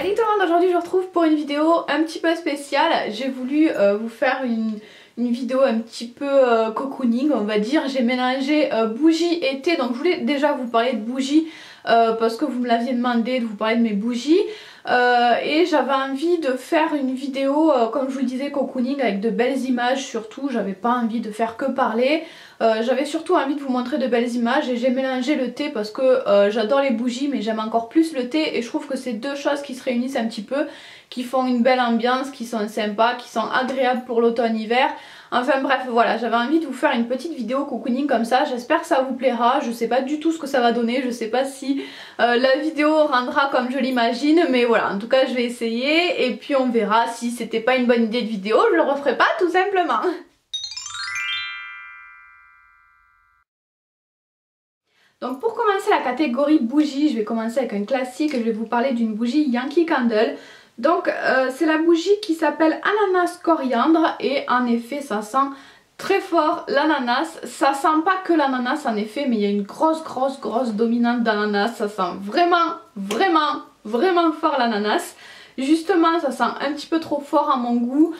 Salut tout le monde, aujourd'hui je vous retrouve pour une vidéo un petit peu spéciale. J'ai voulu vous faire une vidéo un petit peu cocooning on va dire. J'ai mélangé bougies et thé, donc je voulais déjà vous parler de bougies parce que vous me l'aviez demandé de vous parler de mes bougies. Et j'avais envie de faire une vidéo comme je vous le disais cocooning avec de belles images surtout. J'avais pas envie de faire que parler. J'avais surtout envie de vous montrer de belles images et j'ai mélangé le thé parce que j'adore les bougies mais j'aime encore plus le thé et je trouve que c'est deux choses qui se réunissent un petit peu, qui font une belle ambiance, qui sont sympas, qui sont agréables pour l'automne-hiver. Enfin bref voilà, j'avais envie de vous faire une petite vidéo cocooning comme ça, j'espère que ça vous plaira. Je sais pas du tout ce que ça va donner, je sais pas si la vidéo rendra comme je l'imagine, mais voilà, en tout cas je vais essayer et puis on verra. Si c'était pas une bonne idée de vidéo, je le referai pas tout simplement. Donc pour commencer la catégorie bougie, je vais commencer avec un classique, je vais vous parler d'une bougie Yankee Candle. Donc c'est la bougie qui s'appelle ananas coriandre et en effet ça sent très fort l'ananas. Ça sent pas que l'ananas en effet, mais il y a une grosse dominante d'ananas, ça sent vraiment fort l'ananas. Justement ça sent un petit peu trop fort à mon goût,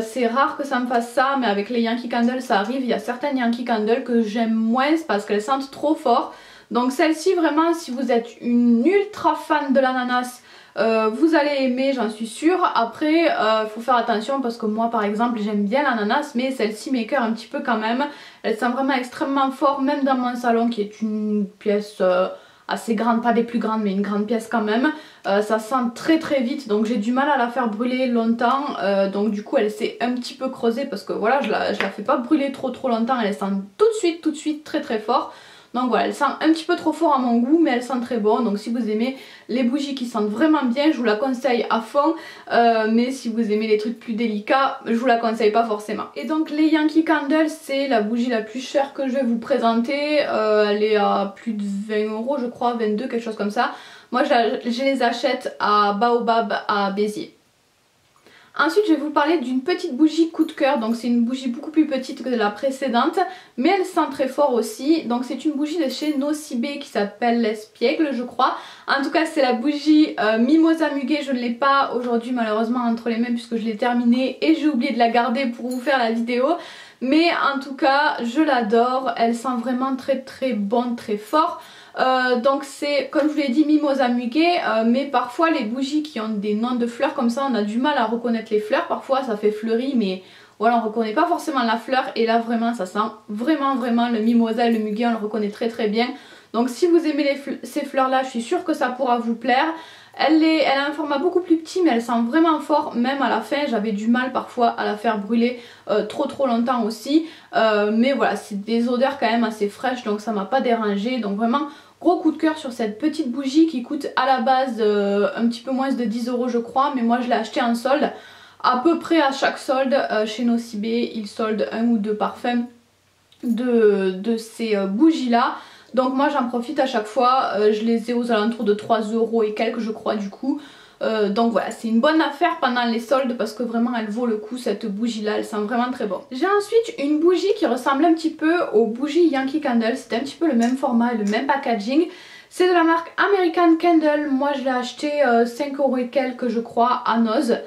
c'est rare que ça me fasse ça, mais avec les Yankee Candle ça arrive. Il y a certaines Yankee Candle que j'aime moins parce qu'elles sentent trop fort. Donc celle-ci vraiment, si vous êtes une ultra fan de l'ananas, vous allez aimer, j'en suis sûre. Après faut faire attention parce que moi par exemple j'aime bien l'ananas, mais celle-ci m'écoeure un petit peu quand même. Elle sent vraiment extrêmement fort, même dans mon salon qui est une pièce assez grande, pas des plus grandes mais une grande pièce quand même. Ça sent très vite, donc j'ai du mal à la faire brûler longtemps. Donc du coup elle s'est un petit peu creusée parce que voilà, je la fais pas brûler trop longtemps. Elle sent tout de suite très fort. Donc voilà, elle sent un petit peu trop fort à mon goût, mais elle sent très bon. Donc si vous aimez les bougies qui sentent vraiment bien, je vous la conseille à fond. Mais si vous aimez les trucs plus délicats, je vous la conseille pas forcément. Et donc les Yankee Candle, c'est la bougie la plus chère que je vais vous présenter. Elle est à plus de 20 € je crois, 22, quelque chose comme ça. Moi je les achète à Baobab à Béziers. Ensuite je vais vous parler d'une petite bougie coup de cœur. Donc c'est une bougie beaucoup plus petite que la précédente, mais elle sent très fort aussi. Donc c'est une bougie de chez Nocibé qui s'appelle l'Espiègle je crois. En tout cas c'est la bougie Mimosa Muguet. Je ne l'ai pas aujourd'hui malheureusement entre les mains puisque je l'ai terminée et j'ai oublié de la garder pour vous faire la vidéo. Mais en tout cas je l'adore, elle sent vraiment très bon, très fort. Donc c'est comme je vous l'ai dit Mimosa Muguet, mais parfois les bougies qui ont des noms de fleurs comme ça on a du mal à reconnaître les fleurs. Parfois ça fait fleuri mais voilà, on reconnaît pas forcément la fleur, et là vraiment ça sent vraiment le mimosa et le muguet, on le reconnaît très bien. Donc si vous aimez ces fleurs là, je suis sûre que ça pourra vous plaire. Elle a un format beaucoup plus petit mais elle sent vraiment fort, même à la fin j'avais du mal parfois à la faire brûler trop longtemps aussi. Mais voilà, c'est des odeurs quand même assez fraîches donc ça m'a pas dérangé. Donc vraiment gros coup de cœur sur cette petite bougie qui coûte à la base un petit peu moins de 10 € je crois, mais moi je l'ai acheté en solde. À peu près à chaque solde chez Nocibé, ils soldent un ou deux parfums de ces bougies là. Donc moi j'en profite à chaque fois, je les ai aux alentours de 3 € et quelques je crois du coup. Donc voilà, c'est une bonne affaire pendant les soldes parce que vraiment elle vaut le coup cette bougie là, elle sent vraiment très bon. J'ai ensuite une bougie qui ressemble un petit peu aux bougies Yankee Candle, c'est un petit peu le même format et le même packaging. C'est de la marque American Candle, moi je l'ai acheté 5 € et quelques je crois à Noz.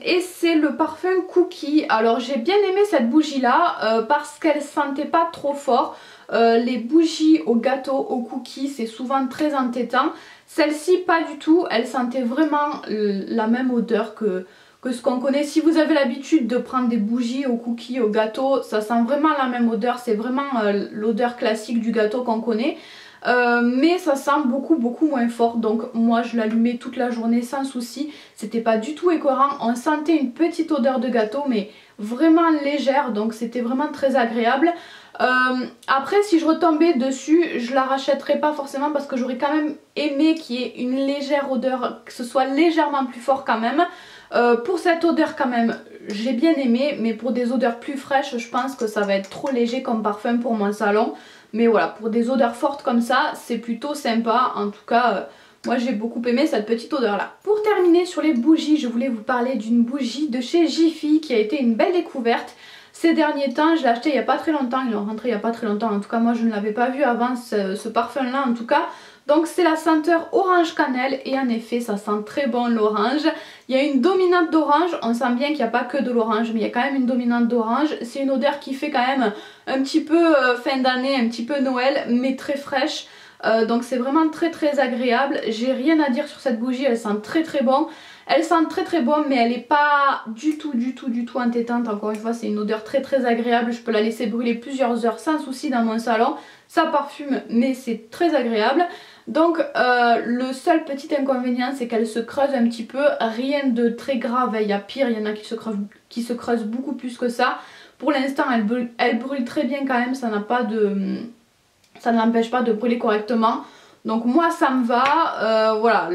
Et c'est le parfum Cookie. Alors j'ai bien aimé cette bougie là parce qu'elle sentait pas trop fort. Les bougies au gâteau, au cookie, c'est souvent très entêtant. Celle-ci pas du tout, elle sentait vraiment la même odeur que ce qu'on connaît. Si vous avez l'habitude de prendre des bougies au cookie, au gâteau, ça sent vraiment la même odeur. C'est vraiment l'odeur classique du gâteau qu'on connaît. Mais ça sent beaucoup moins fort, donc moi je l'allumais toute la journée sans souci, c'était pas du tout écœurant. On sentait une petite odeur de gâteau mais vraiment légère, donc c'était vraiment très agréable. Après si je retombais dessus je la rachèterais pas forcément parce que j'aurais quand même aimé qu'il y ait une légère odeur, que ce soit légèrement plus fort quand même. Pour cette odeur quand même j'ai bien aimé, mais pour des odeurs plus fraîches je pense que ça va être trop léger comme parfum pour mon salon. Mais voilà, pour des odeurs fortes comme ça c'est plutôt sympa. En tout cas moi j'ai beaucoup aimé cette petite odeur là. Pour terminer sur les bougies, je voulais vous parler d'une bougie de chez Jiffy qui a été une belle découverte ces derniers temps. Je l'ai acheté il n'y a pas très longtemps, ils l'ont rentré il n'y a pas très longtemps. En tout cas moi je ne l'avais pas vu avant ce parfum là en tout cas. Donc c'est la senteur orange cannelle et en effet ça sent très bon l'orange. Il y a une dominante d'orange, on sent bien qu'il n'y a pas que de l'orange mais il y a quand même une dominante d'orange. C'est une odeur qui fait quand même un petit peu fin d'année, un petit peu Noël mais très fraîche. Donc c'est vraiment très agréable. J'ai rien à dire sur cette bougie, elle sent très bon. Elle sent très bon mais elle n'est pas du tout entêtante. Encore une fois c'est une odeur très agréable. Je peux la laisser brûler plusieurs heures sans souci dans mon salon. Ça parfume mais c'est très agréable. Donc le seul petit inconvénient c'est qu'elle se creuse un petit peu. Rien de très grave, il y a pire, il y en a qui se creusent beaucoup plus que ça. Pour l'instant elle brûle très bien quand même, ça n'a pas de... ça ne l'empêche pas de brûler correctement. Donc moi ça me va, voilà.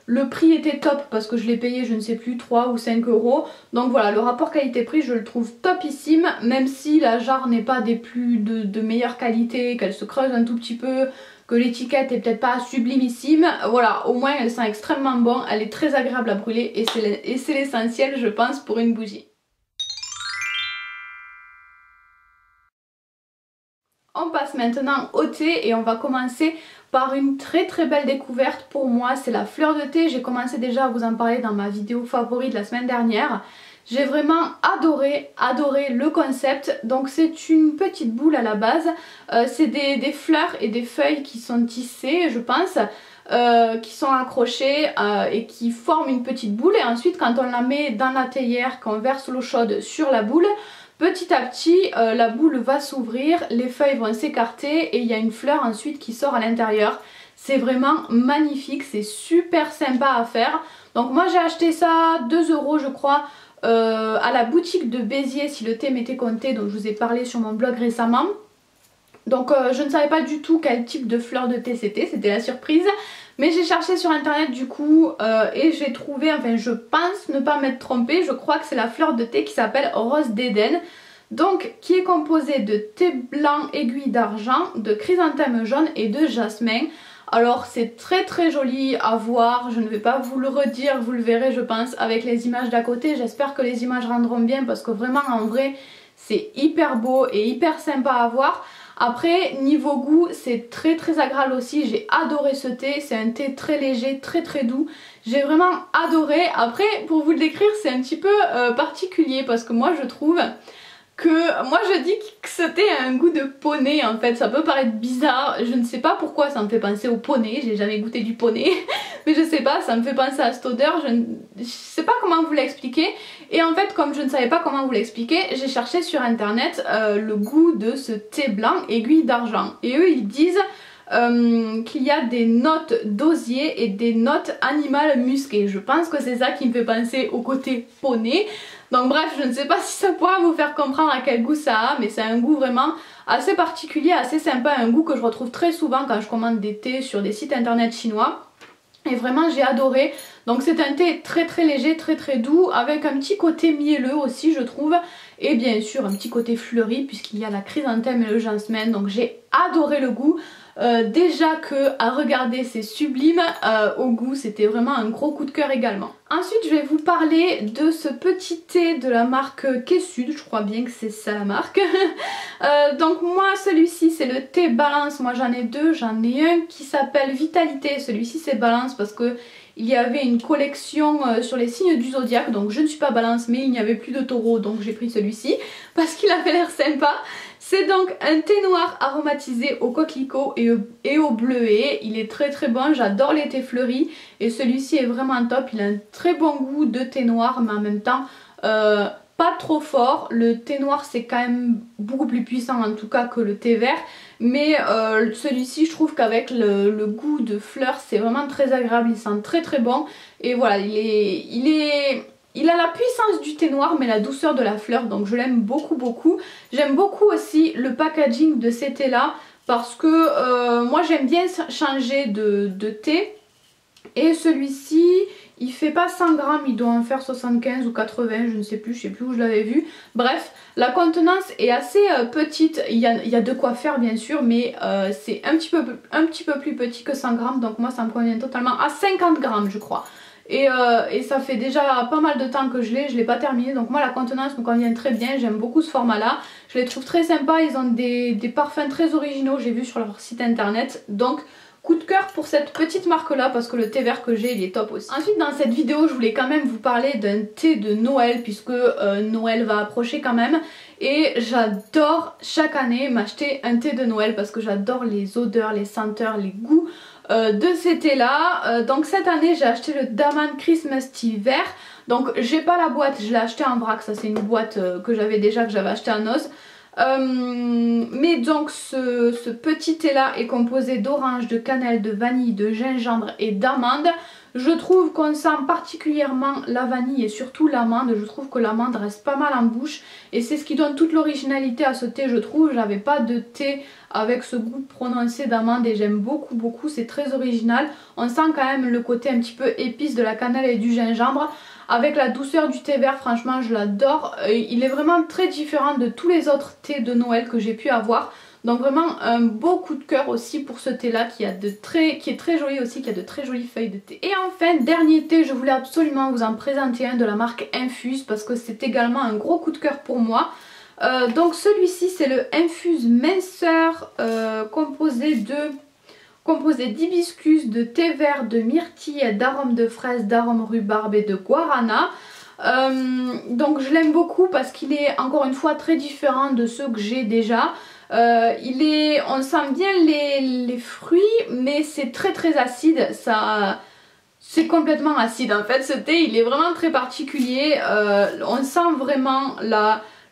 Le prix était top parce que je l'ai payé, je ne sais plus, 3 ou 5 euros. Donc voilà, le rapport qualité-prix, je le trouve topissime. Même si la jarre n'est pas des plus de meilleure qualité, qu'elle se creuse un tout petit peu, que l'étiquette est peut-être pas sublimissime. Voilà, au moins elle sent extrêmement bon, elle est très agréable à brûler et c'est l'essentiel je pense pour une bougie. On passe maintenant au thé et on va commencer par une très belle découverte pour moi, c'est la fleur de thé. J'ai commencé déjà à vous en parler dans ma vidéo favori de la semaine dernière. J'ai vraiment adoré le concept. Donc c'est une petite boule à la base, c'est des fleurs et des feuilles qui sont tissées je pense. Qui sont accrochées et qui forment une petite boule et ensuite quand on la met dans la théière, qu'on verse l'eau chaude sur la boule, petit à petit la boule va s'ouvrir, les feuilles vont s'écarter et il y a une fleur ensuite qui sort à l'intérieur. C'est vraiment magnifique, c'est super sympa à faire. Donc moi j'ai acheté ça 2 euros je crois à la boutique de Béziers si le thé m'était compté, dont je vous ai parlé sur mon blog récemment. Donc je ne savais pas du tout quel type de fleur de thé c'était la surprise. Mais j'ai cherché sur internet du coup et j'ai trouvé, enfin je pense ne pas m'être trompée, je crois que c'est la fleur de thé qui s'appelle Rose d'Éden. Donc qui est composée de thé blanc aiguille d'argent, de chrysanthème jaune et de jasmin. Alors c'est très joli à voir, je ne vais pas vous le redire, vous le verrez je pense avec les images d'à côté. J'espère que les images rendront bien parce que vraiment en vrai c'est hyper beau et hyper sympa à voir. Après niveau goût c'est très agréable aussi, j'ai adoré ce thé, c'est un thé très léger, très doux. J'ai vraiment adoré. Après pour vous le décrire c'est un petit peu particulier parce que moi je trouve que moi je dis que ce thé a un goût de poney en fait. Ça peut paraître bizarre, je ne sais pas pourquoi ça me fait penser au poney, j'ai jamais goûté du poney mais je sais pas, ça me fait penser à cette odeur, je sais pas comment vous l'expliquer. Et en fait comme je ne savais pas comment vous l'expliquer, j'ai cherché sur internet le goût de ce thé blanc aiguille d'argent et eux ils disent qu'il y a des notes d'osier et des notes animales musquées. Je pense que c'est ça qui me fait penser au côté poney. Donc bref, je ne sais pas si ça pourra vous faire comprendre à quel goût ça a, mais c'est un goût vraiment assez particulier, assez sympa, un goût que je retrouve très souvent quand je commande des thés sur des sites internet chinois. Et vraiment j'ai adoré. Donc c'est un thé très léger, très doux, avec un petit côté mielleux aussi je trouve. Et bien sûr un petit côté fleuri puisqu'il y a la chrysanthème et le jasmin. Donc j'ai adoré le goût. Déjà que à regarder c'est sublime, au goût c'était vraiment un gros coup de cœur également. Ensuite je vais vous parler de ce petit thé de la marque K-Sud, je crois bien que c'est ça la marque. Donc moi celui-ci c'est le thé Balance, moi j'en ai deux, j'en ai un qui s'appelle Vitalité, celui-ci c'est Balance parce que il y avait une collection sur les signes du zodiaque, donc je ne suis pas Balance mais il n'y avait plus de taureau donc j'ai pris celui-ci parce qu'il avait l'air sympa. C'est donc un thé noir aromatisé au coquelicot et au bleuet. Il est très bon, j'adore les thés fleuris et celui-ci est vraiment top. Il a un très bon goût de thé noir mais en même temps pas trop fort. Le thé noir c'est quand même beaucoup plus puissant en tout cas que le thé vert. Mais celui-ci je trouve qu'avec le goût de fleurs c'est vraiment très agréable, il sent très bon. Et voilà, il a la puissance du thé noir mais la douceur de la fleur, donc je l'aime beaucoup. J'aime beaucoup aussi le packaging de ces thés là parce que moi j'aime bien changer de thé. Et celui-ci il fait pas 100 grammes, il doit en faire 75 ou 80, je ne sais plus, où je l'avais vu. Bref, la contenance est assez petite, il y a de quoi faire bien sûr, mais c'est un petit peu plus petit que 100 grammes, donc moi ça me convient totalement, à 50 grammes je crois. Et ça fait déjà pas mal de temps que je l'ai pas terminé, donc moi la contenance me convient très bien, j'aime beaucoup ce format là, je les trouve très sympas, ils ont des parfums très originaux, j'ai vu sur leur site internet, donc coup de cœur pour cette petite marque là parce que le thé vert que j'ai il est top aussi. Ensuite dans cette vidéo je voulais quand même vous parler d'un thé de Noël puisque Noël va approcher quand même. Et j'adore chaque année m'acheter un thé de Noël parce que j'adore les odeurs, les senteurs, les goûts de ces thés là. Donc cette année j'ai acheté le Daman Christmas Tea vert. Donc j'ai pas la boîte, je l'ai acheté en vrac, ça c'est une boîte que j'avais déjà, que j'avais acheté à Noz. Mais donc ce petit thé là est composé d'orange, de cannelle, de vanille, de gingembre et d'amande. Je trouve qu'on sent particulièrement la vanille et surtout l'amande. Je trouve que l'amande reste pas mal en bouche et c'est ce qui donne toute l'originalité à ce thé je trouve. J'avais pas de thé avec ce goût prononcé d'amande et j'aime beaucoup, c'est très original. On sent quand même le côté un petit peu épice de la cannelle et du gingembre. Avec la douceur du thé vert, franchement je l'adore. Il est vraiment très différent de tous les autres thés de Noël que j'ai pu avoir. Donc vraiment un beau coup de cœur aussi pour ce thé là qui est très joli aussi, qui a de très jolies feuilles de thé. Et enfin dernier thé, je voulais absolument vous en présenter un de la marque Infuse parce que c'est également un gros coup de cœur pour moi. Donc celui-ci c'est le Infuse minceur composé d'hibiscus, de thé vert, de myrtille, d'arômes de fraise, d'arômes rhubarbe et de guarana. Donc je l'aime beaucoup parce qu'il est encore une fois très différent de ceux que j'ai déjà. On sent bien les fruits mais c'est très acide, c'est complètement acide en fait ce thé, il est vraiment très particulier. On sent vraiment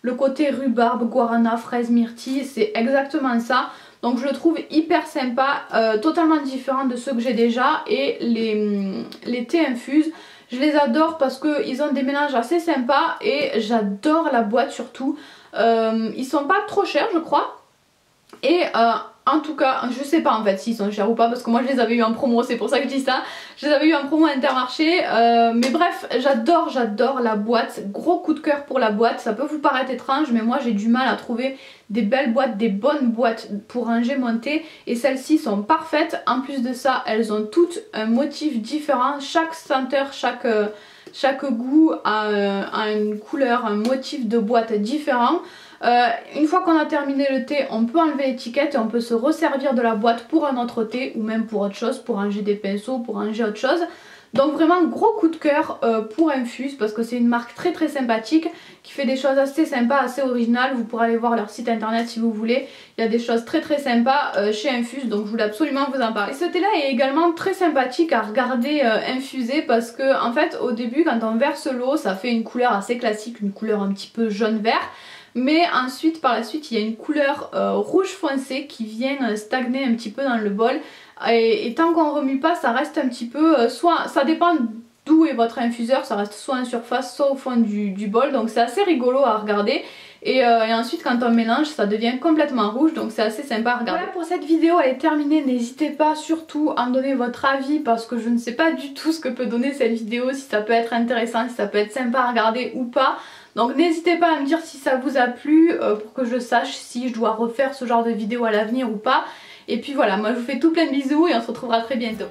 le côté rhubarbe, guarana, fraise, myrtille, c'est exactement ça. Donc je le trouve hyper sympa, totalement différent de ceux que j'ai déjà. Et les thés infuses, je les adore parce qu'ils ont des mélanges assez sympas et j'adore la boîte surtout. Ils sont pas trop chers je crois. Et en tout cas, je sais pas en fait s'ils sont chers ou pas parce que moi je les avais eu en promo, c'est pour ça que je dis ça. Je les avais eu en promo Intermarché, mais bref, j'adore la boîte, gros coup de cœur pour la boîte. Ça peut vous paraître étrange mais moi j'ai du mal à trouver des belles boîtes, des bonnes boîtes pour ranger mon thé. Et celles-ci sont parfaites, en plus de ça elles ont toutes un motif différent. Chaque senteur, chaque goût a une couleur, un motif de boîte différent. Une fois qu'on a terminé le thé, on peut enlever l'étiquette et on peut se resservir de la boîte pour un autre thé ou même pour autre chose, pour ranger des pinceaux, pour ranger autre chose. Donc vraiment gros coup de cœur pour Infuse parce que c'est une marque très sympathique qui fait des choses assez sympas, assez originales. Vous pourrez aller voir leur site internet si vous voulez. Il y a des choses très sympas chez Infuse, donc je voulais absolument vous en parler. Et ce thé là est également très sympathique à regarder infuser parce que en fait au début quand on verse l'eau ça fait une couleur assez classique, une couleur un petit peu jaune-vert. Mais ensuite par la suite il y a une couleur rouge foncé qui vient stagner un petit peu dans le bol. Et tant qu'on remue pas ça reste un petit peu, soit ça dépend d'où est votre infuseur, ça reste soit en surface soit au fond du bol. Donc c'est assez rigolo à regarder. Et ensuite quand on mélange ça devient complètement rouge, donc c'est assez sympa à regarder. Voilà pour cette vidéo, elle est terminée. N'hésitez pas surtout à me donner votre avis parce que je ne sais pas du tout ce que peut donner cette vidéo, si ça peut être intéressant, si ça peut être sympa à regarder ou pas. Donc n'hésitez pas à me dire si ça vous a plu pour que je sache si je dois refaire ce genre de vidéo à l'avenir ou pas. Et puis voilà, moi je vous fais tout plein de bisous et on se retrouvera très bientôt.